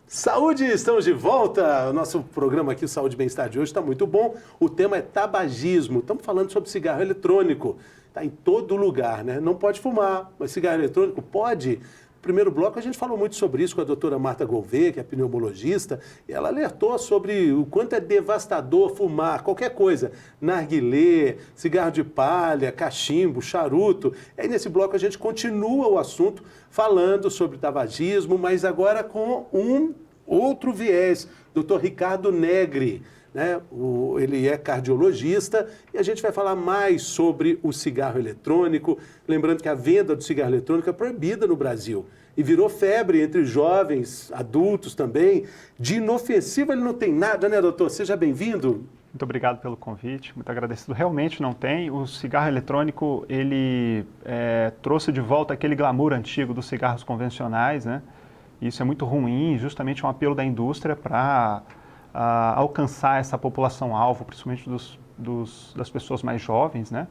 Saúde, estamos de volta. O nosso programa aqui, o Saúde e Bem-Estar de hoje, está muito bom. O tema é tabagismo. Estamos falando sobre cigarro eletrônico. Está em todo lugar, né? Não pode fumar, mas cigarro eletrônico pode. No primeiro bloco a gente falou muito sobre isso com a doutora Marta Gouveia, que é pneumologista, e ela alertou sobre o quanto é devastador fumar qualquer coisa, narguilé, cigarro de palha, cachimbo, charuto. E aí nesse bloco a gente continua o assunto falando sobre tabagismo, mas agora com um outro viés, Dr. Ricardo Negri, né? Ele é cardiologista e a gente vai falar mais sobre o cigarro eletrônico. Lembrando que a venda do cigarro eletrônico é proibida no Brasil e virou febre entre jovens, adultos também. De inofensivo ele não tem nada, né, doutor? Seja bem-vindo. Muito obrigado pelo convite, muito agradecido. Realmente não tem. O cigarro eletrônico, ele trouxe de volta aquele glamour antigo dos cigarros convencionais, né? Isso é muito ruim, justamente um apelo da indústria para alcançar essa população-alvo, principalmente das pessoas mais jovens, né?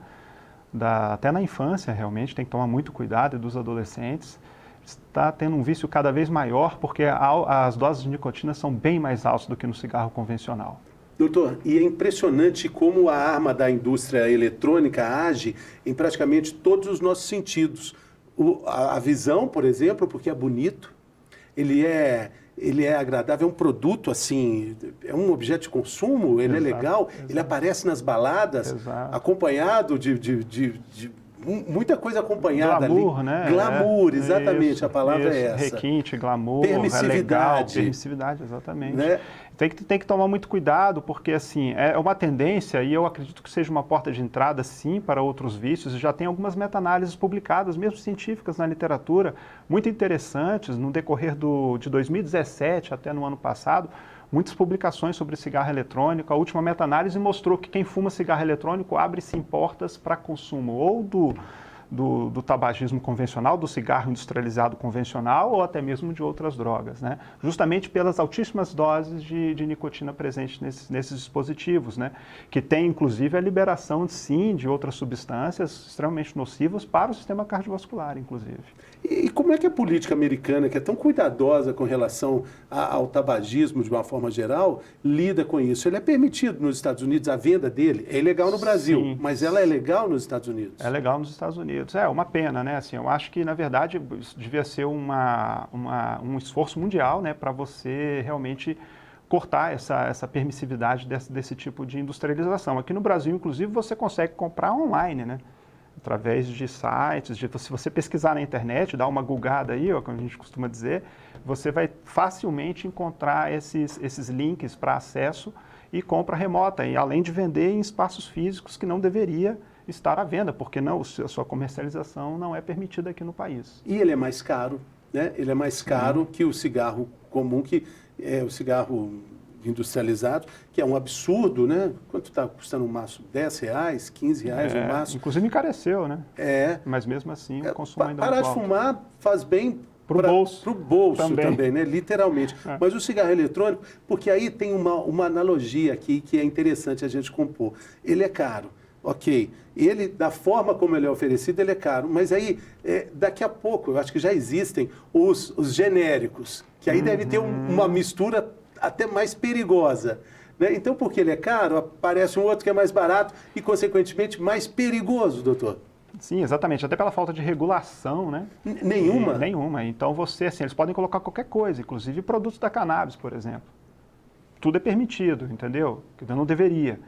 Até na infância, realmente, tem que tomar muito cuidado, e dos adolescentes. Está tendo um vício cada vez maior, porque as doses de nicotina são bem mais altas do que no cigarro convencional. Doutor, e é impressionante como a arma da indústria eletrônica age em praticamente todos os nossos sentidos. A visão, por exemplo, porque é bonito, ele é agradável, é um produto assim, é um objeto de consumo, ele é legal, ele aparece nas baladas, acompanhado de muita coisa acompanhada glamour, ali. Né? Glamour, exatamente, isso, a palavra é essa. Requinte, glamour, permissividade. É legal, permissividade, exatamente. Né? Tem que tomar muito cuidado, porque assim, é uma tendência, e eu acredito que seja uma porta de entrada, sim, para outros vícios, e já tem algumas meta-análises publicadas, mesmo científicas na literatura, muito interessantes, no decorrer de 2017 até no ano passado, muitas publicações sobre cigarro eletrônico. A última meta-análise mostrou que quem fuma cigarro eletrônico abre-se em portas para consumo ou do tabagismo convencional, do cigarro industrializado convencional ou até mesmo de outras drogas, né? Justamente pelas altíssimas doses de nicotina presentes nesses dispositivos, né? Que tem inclusive a liberação, sim, de outras substâncias extremamente nocivas para o sistema cardiovascular, inclusive. E como é que a política americana, que é tão cuidadosa com relação ao tabagismo de uma forma geral, lida com isso? Ele é permitido nos Estados Unidos, a venda dele? É ilegal no Brasil, sim, mas ela é legal nos Estados Unidos? É legal nos Estados Unidos. É uma pena, né? Assim, eu acho que, na verdade, isso devia ser um esforço mundial, né, para você realmente cortar essa permissividade desse tipo de industrialização. Aqui no Brasil, inclusive, você consegue comprar online, né? Através de sites, se você pesquisar na internet, dar uma googada aí, ó, como a gente costuma dizer, você vai facilmente encontrar esses links para acesso e compra remota, e além de vender em espaços físicos que não deveria estar à venda, porque a sua comercialização não é permitida aqui no país. E ele é mais caro, né? Ele é mais caro que o cigarro comum, que é o cigarro industrializado, que é um absurdo, né? Quanto está custando um maço? R$10, R$15 um maço? Inclusive encareceu, né? Mas mesmo assim o consumo ainda parar de fumar faz bem para o bolso também, né? Literalmente. Mas o cigarro eletrônico, porque aí tem uma analogia aqui que é interessante a gente compor. Ele é caro, ok. Ele, da forma como ele é oferecido, ele é caro. Mas aí, daqui a pouco, eu acho que já existem os genéricos, que aí deve ter uma mistura até mais perigosa, né? Então, porque ele é caro, aparece um outro que é mais barato e, consequentemente, mais perigoso, doutor. Sim, exatamente. Até pela falta de regulação, né? Nenhuma? Nenhuma. Então, eles podem colocar qualquer coisa, inclusive produtos da cannabis, por exemplo. Tudo é permitido, entendeu? Não deveria.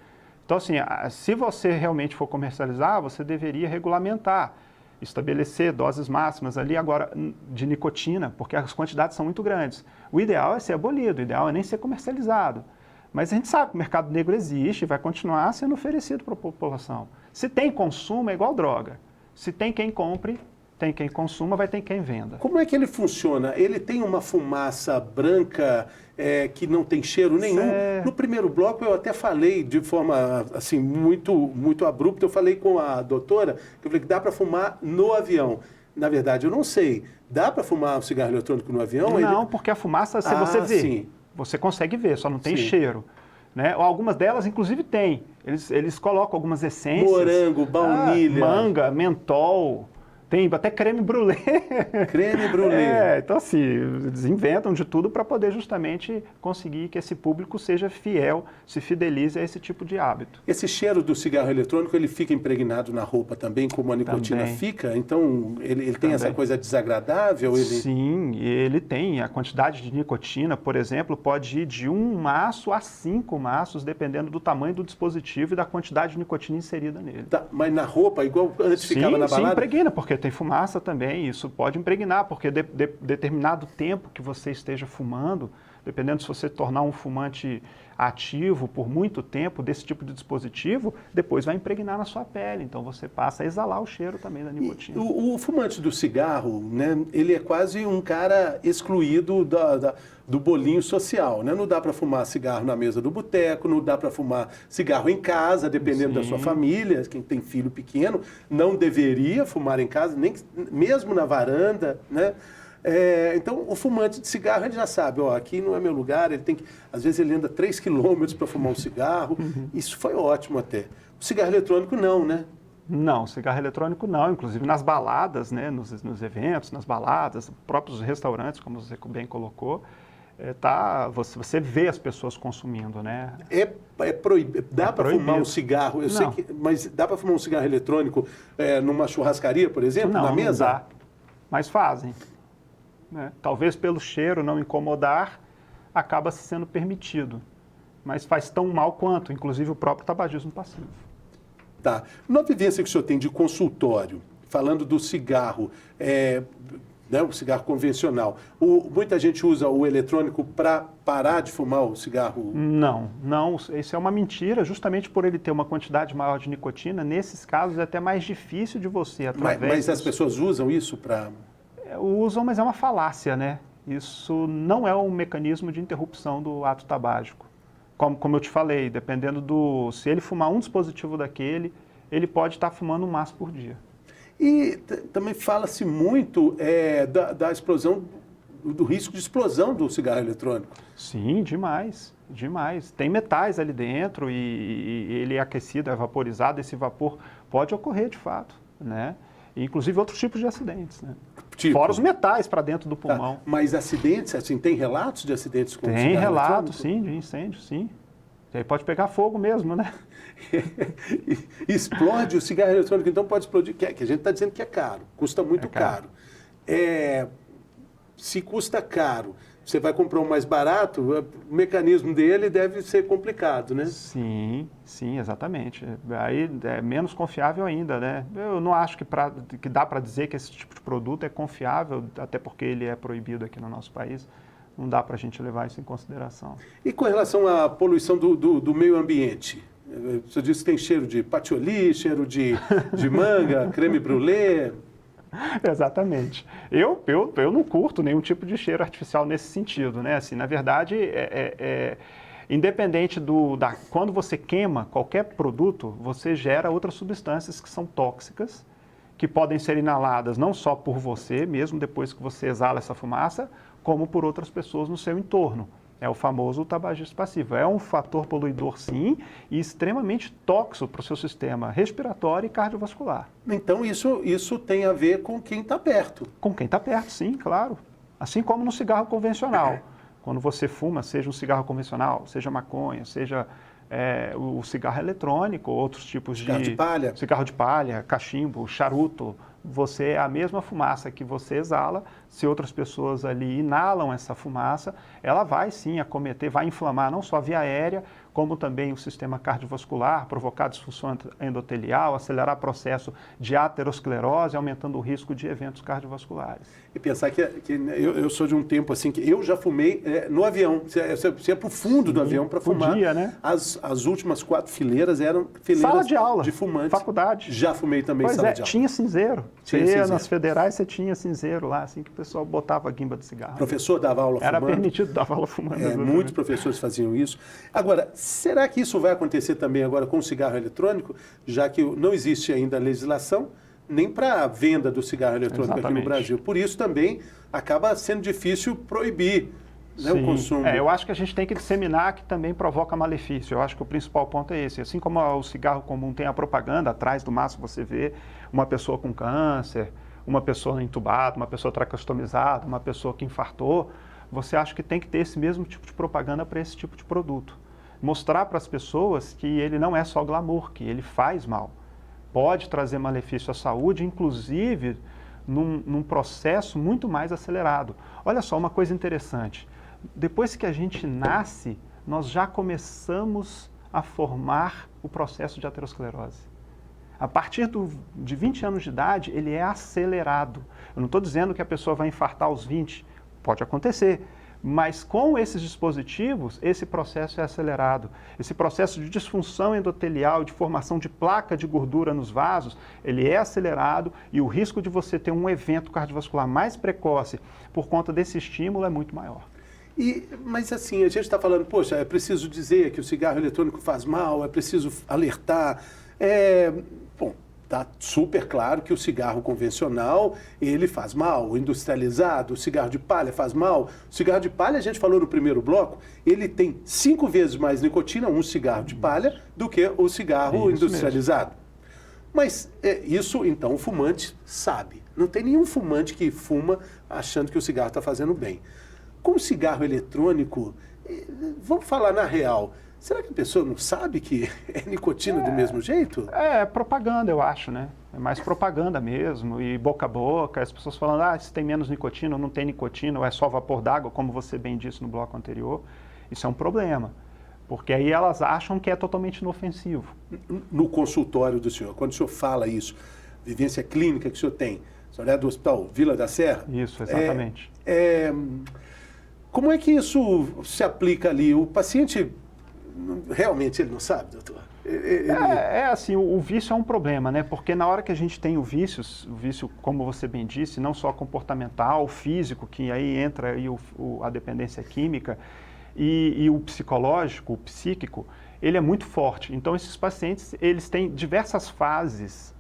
Então, assim, se você realmente for comercializar, você deveria regulamentar, estabelecer doses máximas ali agora de nicotina, porque as quantidades são muito grandes. O ideal é ser abolido, o ideal é nem ser comercializado. Mas a gente sabe que o mercado negro existe e vai continuar sendo oferecido para a população. Se tem consumo, é igual droga. Se tem quem compre, tem quem consuma, vai ter quem venda. Como é que ele funciona? Ele tem uma fumaça branca que não tem cheiro nenhum? No primeiro bloco eu até falei de forma assim, muito abrupta, eu falei com a doutora, que eu falei que dá para fumar no avião. Na verdade, eu não sei. Dá para fumar um cigarro eletrônico no avião? Não, porque a fumaça, se você vê, sim, você consegue ver, só não tem cheiro. Né? Algumas delas, inclusive, tem. Eles colocam algumas essências. Morango, baunilha. Manga, mentol, Tem até creme brulee. Creme brulee. Então assim, eles inventam de tudo para poder justamente conseguir que esse público seja fiel, se fidelize a esse tipo de hábito. Esse cheiro do cigarro eletrônico, ele fica impregnado na roupa também, como a nicotina Também. fica? Então, ele tem essa coisa desagradável? Sim, ele tem. A quantidade de nicotina, por exemplo, pode ir de 1 maço a 5 maços, dependendo do tamanho do dispositivo e da quantidade de nicotina inserida nele. Tá, mas na roupa, igual antes ficava na balada? Sim, impregna, porque tem fumaça também, isso pode impregnar, porque determinado tempo que você esteja fumando, dependendo se você tornar um fumante ativo por muito tempo desse tipo de dispositivo, depois vai impregnar na sua pele, então você passa a exalar o cheiro também da nicotina. O fumante do cigarro, né, ele é quase um cara excluído do bolinho social, né? Não dá para fumar cigarro na mesa do boteco, não dá para fumar cigarro em casa, dependendo da sua família. Quem tem filho pequeno não deveria fumar em casa, nem mesmo na varanda, né? Então, o fumante de cigarro, ele já sabe, ó, aqui não é meu lugar, ele tem que... Às vezes ele anda 3 quilômetros para fumar um cigarro, isso foi ótimo até. O cigarro eletrônico não, né? Não, cigarro eletrônico não, inclusive nas baladas, né, nos eventos, nas baladas, próprios restaurantes, como você bem colocou, você vê as pessoas consumindo, né? É proibido. Dá para fumar um cigarro, eu sei que, mas dá para fumar um cigarro eletrônico numa churrascaria, por exemplo, na mesa? Não dá, mas fazem. Né? Talvez pelo cheiro não incomodar, acaba sendo permitido, mas faz tão mal quanto, inclusive, o próprio tabagismo passivo. Tá. Na vivência que o senhor tem de consultório, falando do cigarro, né, o cigarro convencional, muita gente usa o eletrônico para parar de fumar o cigarro? Não, isso é uma mentira, justamente por ele ter uma quantidade maior de nicotina, nesses casos é até mais difícil de você, através... Mas as pessoas usam isso para... Usam, mas é uma falácia, né? Isso não é um mecanismo de interrupção do ato tabágico. Como eu te falei, dependendo se ele fumar um dispositivo daquele, ele pode estar fumando um maço por dia. E também fala-se muito da explosão, do risco de explosão do cigarro eletrônico. Sim, demais, demais. Tem metais ali dentro e ele é aquecido, é vaporizado, esse vapor pode ocorrer de fato, né? E, inclusive outros tipos de acidentes, né? Fora os metais para dentro do pulmão. Tá. Mas acidentes, assim, tem relatos de acidentes com cigarro eletrônico? Tem relatos, sim, de incêndio, sim. E aí pode pegar fogo mesmo, né? Explode o cigarro eletrônico, então pode explodir, que a gente está dizendo que é caro, custa muito caro. Se custa caro, você vai comprar um mais barato, o mecanismo dele deve ser complicado, né? Sim, exatamente. Aí é menos confiável ainda, né? Eu não acho que dá para dizer que esse tipo de produto é confiável, até porque ele é proibido aqui no nosso país. Não dá para a gente levar isso em consideração. E com relação à poluição do meio ambiente? Você disse que tem cheiro de patchouli, cheiro de manga, creme brulee... Exatamente. Eu não curto nenhum tipo de cheiro artificial nesse sentido, né? Assim, na verdade, independente quando você queima qualquer produto, você gera outras substâncias que são tóxicas, que podem ser inaladas não só por você, mesmo depois que você exala essa fumaça, como por outras pessoas no seu entorno. É o famoso tabagismo passivo. É um fator poluidor, sim, e extremamente tóxico para o seu sistema respiratório e cardiovascular. Então, isso tem a ver com quem está perto. Com quem está perto, sim, claro. Assim como no cigarro convencional. Quando você fuma, seja um cigarro convencional, seja maconha, seja o cigarro eletrônico, outros tipos cigarro de palha. Cigarro de palha, cachimbo, charuto. Você é a mesma fumaça que você exala, se outras pessoas ali inalam essa fumaça, ela vai sim acometer, vai inflamar não só a via aérea, como também o sistema cardiovascular, provocar disfunção endotelial, acelerar o processo de aterosclerose, aumentando o risco de eventos cardiovasculares. E pensar que eu sou de um tempo assim, que eu já fumei no avião, você ia para o fundo do avião para fumar. Podia, né? As últimas 4 fileiras eram fileiras sala de aula, de fumantes. Faculdade. Já fumei também sala de aula. Tinha cinzeiro. Nas federais você tinha cinzeiro lá, assim que o pessoal botava a guimba de cigarro. O professor dava aula fumando. Era permitido dar aula fumando. Muitos professores faziam isso. Agora, será que isso vai acontecer também agora com o cigarro eletrônico, já que não existe ainda legislação nem para a venda do cigarro eletrônico aqui no Brasil? Por isso também acaba sendo difícil proibir, né, o consumo. Eu acho que a gente tem que disseminar que também provoca malefício. Eu acho que o principal ponto é esse. Assim como o cigarro comum tem a propaganda, atrás do maço você vê uma pessoa com câncer, uma pessoa entubada, uma pessoa tracostomizada, uma pessoa que infartou, você acha que tem que ter esse mesmo tipo de propaganda para esse tipo de produto. Mostrar para as pessoas que ele não é só glamour, que ele faz mal. Pode trazer malefício à saúde, inclusive num processo muito mais acelerado. Olha só, uma coisa interessante. Depois que a gente nasce, nós já começamos a formar o processo de aterosclerose. A partir de 20 anos de idade, ele é acelerado. Eu não estou dizendo que a pessoa vai infartar aos 20, pode acontecer, mas com esses dispositivos, esse processo é acelerado. Esse processo de disfunção endotelial, de formação de placa de gordura nos vasos, ele é acelerado e o risco de você ter um evento cardiovascular mais precoce por conta desse estímulo é muito maior. Mas assim, a gente está falando, poxa, é preciso dizer que o cigarro eletrônico faz mal, é preciso alertar. Bom, está super claro que o cigarro convencional, ele faz mal, o industrializado, o cigarro de palha faz mal. O cigarro de palha, a gente falou no primeiro bloco, ele tem 5 vezes mais nicotina, um cigarro de palha, do que o cigarro industrializado. Mas isso, então, o fumante sabe. Não tem nenhum fumante que fuma achando que o cigarro está fazendo bem. Com o cigarro eletrônico, vamos falar na real, será que a pessoa não sabe que é nicotina do mesmo jeito? É propaganda, eu acho, né? É mais propaganda mesmo, e boca a boca, as pessoas falando, se tem menos nicotina ou não tem nicotina, ou é só vapor d'água, como você bem disse no bloco anterior. Isso é um problema, porque aí elas acham que é totalmente inofensivo. No consultório do senhor, quando o senhor fala isso, vivência clínica que o senhor tem, o senhor é do Hospital Vila da Serra? Isso, exatamente. Como é que isso se aplica ali? O paciente, realmente, ele não sabe, doutor? Assim, o vício é um problema, né? Porque na hora que a gente tem o vício, como você bem disse, não só comportamental, físico, que aí entra aí a dependência química, e o psicológico, o psíquico, ele é muito forte. Então, esses pacientes, eles têm diversas fases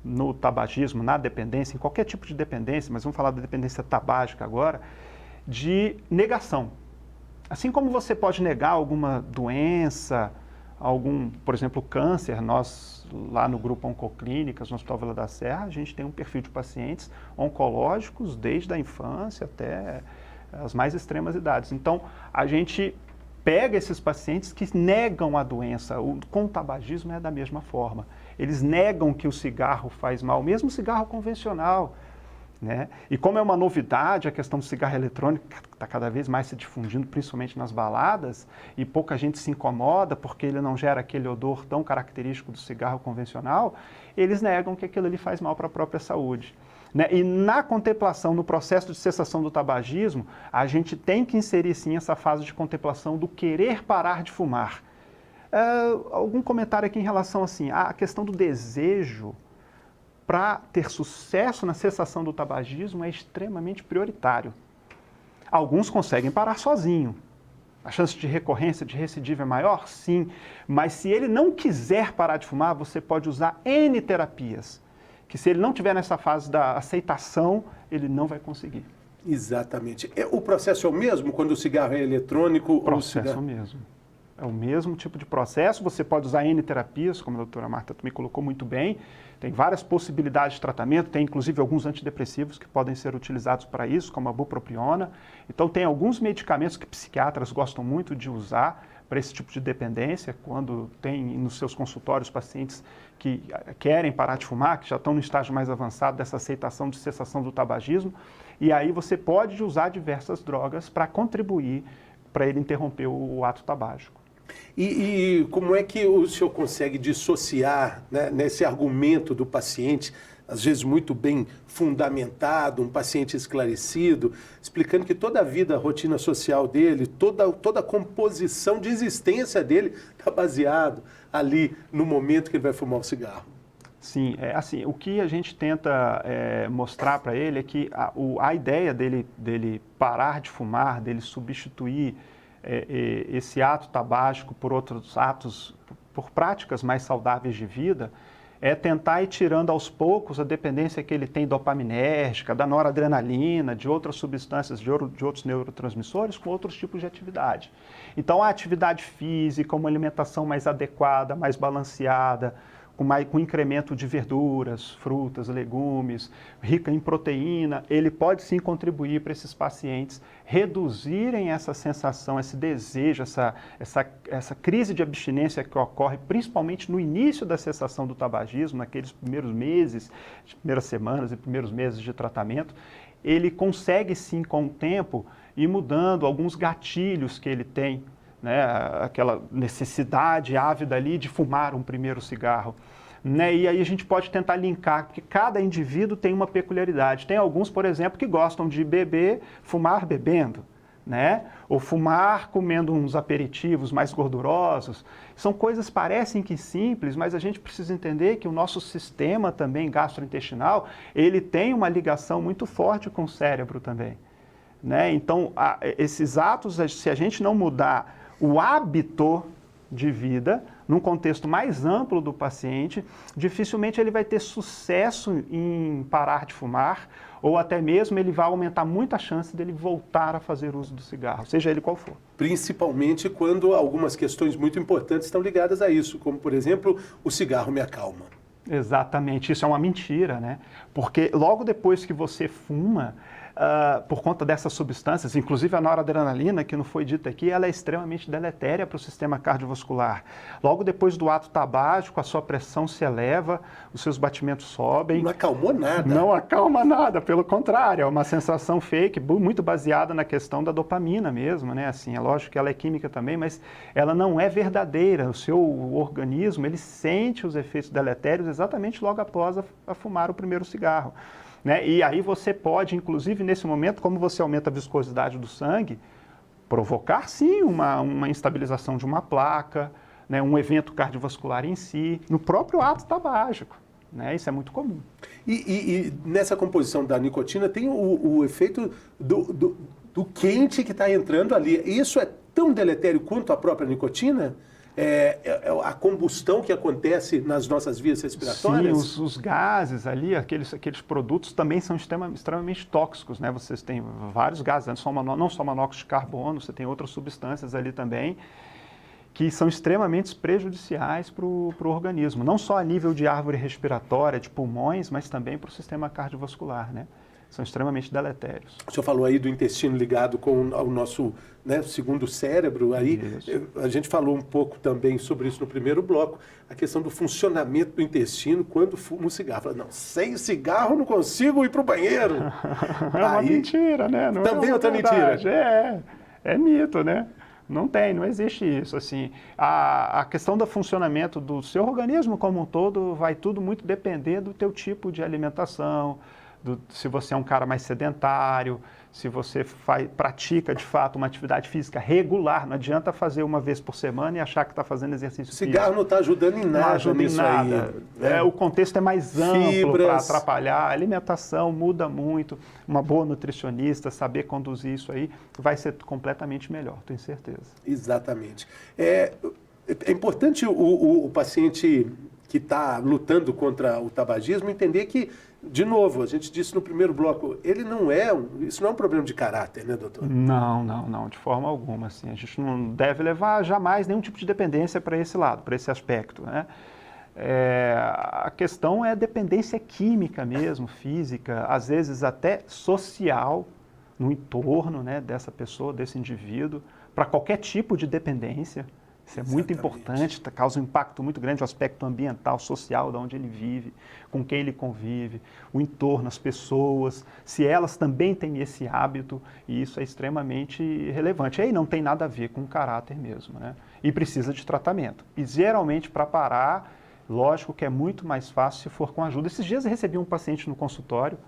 no tabagismo, na dependência, em qualquer tipo de dependência, mas vamos falar da dependência tabágica agora, de negação. Assim como você pode negar alguma doença, por exemplo, câncer, nós lá no grupo Oncoclínicas, no Hospital Vila da Serra, a gente tem um perfil de pacientes oncológicos desde a infância até as mais extremas idades. Então, a gente pega esses pacientes que negam a doença. Com o tabagismo é da mesma forma. Eles negam que o cigarro faz mal, mesmo o cigarro convencional. Né? E como é uma novidade, a questão do cigarro eletrônico está cada vez mais se difundindo, principalmente nas baladas, e pouca gente se incomoda porque ele não gera aquele odor tão característico do cigarro convencional, eles negam que aquilo ali faz mal para a própria saúde. Né? E na contemplação, no processo de cessação do tabagismo, a gente tem que inserir sim essa fase de contemplação do querer parar de fumar. Algum comentário aqui em relação assim, à questão do desejo para ter sucesso na cessação do tabagismo é extremamente prioritário. Alguns conseguem parar sozinho. A chance de recorrência, de recidiva é maior? Sim. Mas se ele não quiser parar de fumar, você pode usar N terapias. Que se ele não tiver nessa fase da aceitação, ele não vai conseguir. Exatamente. O processo é o mesmo quando o cigarro é eletrônico? O processo é o mesmo. É o mesmo tipo de processo, você pode usar N terapias, como a doutora Marta me colocou muito bem, tem várias possibilidades de tratamento, tem inclusive alguns antidepressivos que podem ser utilizados para isso, como a bupropiona. Então tem alguns medicamentos que psiquiatras gostam muito de usar para esse tipo de dependência, quando tem nos seus consultórios pacientes que querem parar de fumar, que já estão no estágio mais avançado dessa aceitação de cessação do tabagismo, e aí você pode usar diversas drogas para contribuir para ele interromper o ato tabágico. E como é que o senhor consegue dissociar, né, nesse argumento do paciente, às vezes muito bem fundamentado, um paciente esclarecido, explicando que toda a vida, a rotina social dele, toda a composição de existência dele está baseado ali no momento que ele vai fumar o cigarro? Sim, assim, o que a gente tenta mostrar para ele é que a ideia dele parar de fumar, dele substituir esse ato tabágico por outros atos, por práticas mais saudáveis de vida, é tentar ir tirando aos poucos a dependência que ele tem dopaminérgica, da noradrenalina, de outras substâncias, de outros neurotransmissores com outros tipos de atividade. Então, a atividade física, uma alimentação mais adequada, mais balanceada, com incremento de verduras, frutas, legumes, rica em proteína, ele pode sim contribuir para esses pacientes reduzirem essa sensação, esse desejo, essa crise de abstinência que ocorre principalmente no início da cessação do tabagismo, naqueles primeiros meses, primeiras semanas e primeiros meses de tratamento. Ele consegue sim, com o tempo, ir mudando alguns gatilhos que ele tem, né, aquela necessidade ávida ali de fumar um primeiro cigarro. Né? E aí a gente pode tentar linkar, porque cada indivíduo tem uma peculiaridade. Tem alguns, por exemplo, que gostam de fumar bebendo, né? Ou fumar comendo uns aperitivos mais gordurosos. São coisas, parecem que simples, mas a gente precisa entender que o nosso sistema também gastrointestinal, ele tem uma ligação muito forte com o cérebro também. Né? Então, esses atos, se a gente não mudar o hábito de vida, num contexto mais amplo do paciente, dificilmente ele vai ter sucesso em parar de fumar, ou até mesmo ele vai aumentar muito a chance dele voltar a fazer uso do cigarro, seja ele qual for. Principalmente quando algumas questões muito importantes estão ligadas a isso, como, por exemplo, o cigarro me acalma. Exatamente, isso é uma mentira, né? Porque logo depois que você fuma, por conta dessas substâncias, inclusive a noradrenalina, que não foi dita aqui, ela é extremamente deletéria para o sistema cardiovascular. Logo depois do ato tabágico, a sua pressão se eleva, os seus batimentos sobem. Não acalmou nada. Não acalma nada, pelo contrário, é uma sensação fake, muito baseada na questão da dopamina mesmo, né? Assim, é lógico que ela é química também, mas ela não é verdadeira. O seu organismo, ele sente os efeitos deletérios exatamente logo após a fumar o primeiro cigarro. Né? E aí você pode, inclusive nesse momento, como você aumenta a viscosidade do sangue, provocar sim uma instabilização de uma placa, né? Um evento cardiovascular em si, no próprio ato tabágico. Né? Isso é muito comum. E nessa composição da nicotina tem o efeito do quente que está entrando ali. Isso é tão deletério quanto a própria nicotina? A combustão que acontece nas nossas vias respiratórias? Sim, os gases ali, aqueles produtos também são extremamente tóxicos, né? Vocês têm vários gases, não só monóxido de carbono, você tem outras substâncias ali também, que são extremamente prejudiciais para o organismo, não só a nível de árvore respiratória, de pulmões, mas também para o sistema cardiovascular, né? São extremamente deletérios. O senhor falou aí do intestino ligado com o nosso, né, segundo cérebro. Aí a gente falou um pouco também sobre isso no primeiro bloco, a questão do funcionamento do intestino quando fumo cigarro. Fala, não, sem cigarro não consigo ir para o banheiro. É uma mentira, né? Não também é outra mentira. É mito, né? Não existe isso. Assim, a questão do funcionamento do seu organismo como um todo vai tudo muito depender do teu tipo de alimentação, se você é um cara mais sedentário, se você pratica de fato uma atividade física regular. Não adianta fazer uma vez por semana e achar que está fazendo exercício físico. Cigarro não está ajudando em nada. Não ajuda em nada. Né? O contexto é mais amplo para atrapalhar. A alimentação muda muito. Uma boa nutricionista, saber conduzir isso aí, vai ser completamente melhor, tenho certeza. Exatamente. É importante o paciente que está lutando contra o tabagismo entender que, de novo, a gente disse no primeiro bloco, isso não é um problema de caráter, né, doutor? Não, de forma alguma. Assim, a gente não deve levar jamais nenhum tipo de dependência para esse lado, para esse aspecto, né? A questão é a dependência química mesmo, física, às vezes até social, no entorno, né, dessa pessoa, desse indivíduo, para qualquer tipo de dependência. Isso é muito importante, causa um impacto muito grande, o aspecto ambiental, social, de onde ele vive, com quem ele convive, o entorno, as pessoas, se elas também têm esse hábito, e isso é extremamente relevante. E aí não tem nada a ver com o caráter mesmo, né? E precisa de tratamento. E geralmente para parar, lógico que é muito mais fácil se for com ajuda. Esses dias eu recebi um paciente no consultório,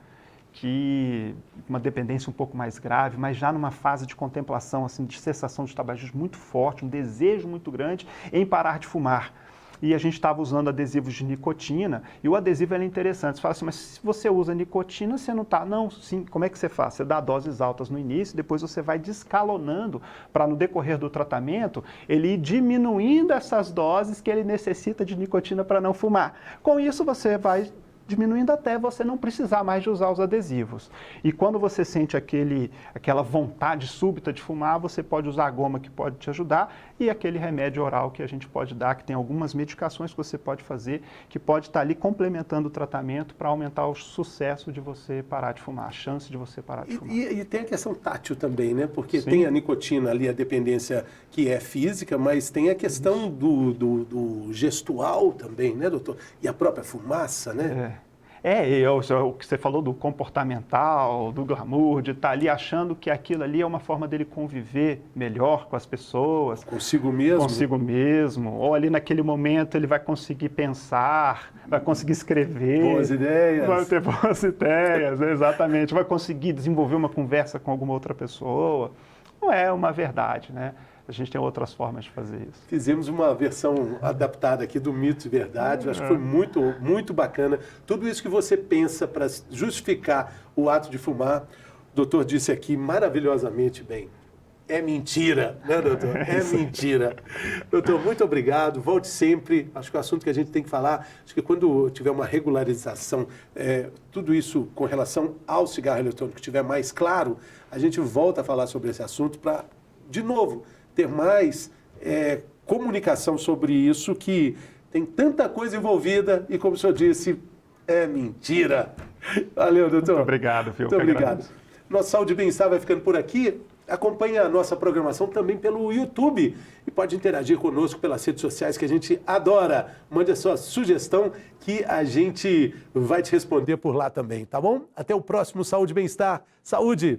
que uma dependência um pouco mais grave, mas já numa fase de contemplação, assim, de cessação de tabagismo muito forte, um desejo muito grande em parar de fumar. E a gente estava usando adesivos de nicotina, e o adesivo é interessante. Você fala assim, mas se você usa nicotina, você não está... Não, sim, como é que você faz? Você dá doses altas no início, depois você vai descalonando para, no decorrer do tratamento, ele ir diminuindo essas doses que ele necessita de nicotina para não fumar. Com isso, você vai diminuindo até você não precisar mais de usar os adesivos. E quando você sente aquela vontade súbita de fumar, você pode usar a goma que pode te ajudar e aquele remédio oral que a gente pode dar, que tem algumas medicações que você pode fazer, que pode estar ali complementando o tratamento para aumentar o sucesso de você parar de fumar, a chance de você parar de fumar. E tem a questão tátil também, né? Porque Sim. tem a nicotina ali, a dependência que é física, mas tem a questão do gestual também, né, doutor? E a própria fumaça, né? O que você falou do comportamental, do glamour, de estar ali achando que aquilo ali é uma forma dele conviver melhor com as pessoas. Consigo mesmo? Consigo mesmo. Ou ali naquele momento ele vai conseguir pensar, vai conseguir escrever. Boas ideias. Vai ter boas ideias, exatamente. Vai conseguir desenvolver uma conversa com alguma outra pessoa. Não é uma verdade, né? A gente tem outras formas de fazer isso. Fizemos uma versão adaptada aqui do Mito e Verdade. Eu acho que foi muito, muito bacana. Tudo isso que você pensa para justificar o ato de fumar, o doutor disse aqui maravilhosamente bem. É mentira, né, doutor? É mentira. Doutor, muito obrigado. Volte sempre. Acho que é o assunto que a gente tem que falar. Acho que quando tiver uma regularização, tudo isso com relação ao cigarro eletrônico estiver mais claro, a gente volta a falar sobre esse assunto para, de novo, ter mais comunicação sobre isso, que tem tanta coisa envolvida e, como o senhor disse, é mentira. Valeu, doutor. Muito obrigado, viu? Muito obrigado. Nosso Saúde e Bem-Estar vai ficando por aqui. Acompanhe a nossa programação também pelo YouTube e pode interagir conosco pelas redes sociais, que a gente adora. Mande a sua sugestão que a gente vai te responder por lá também, tá bom? Até o próximo Saúde e Bem-Estar. Saúde!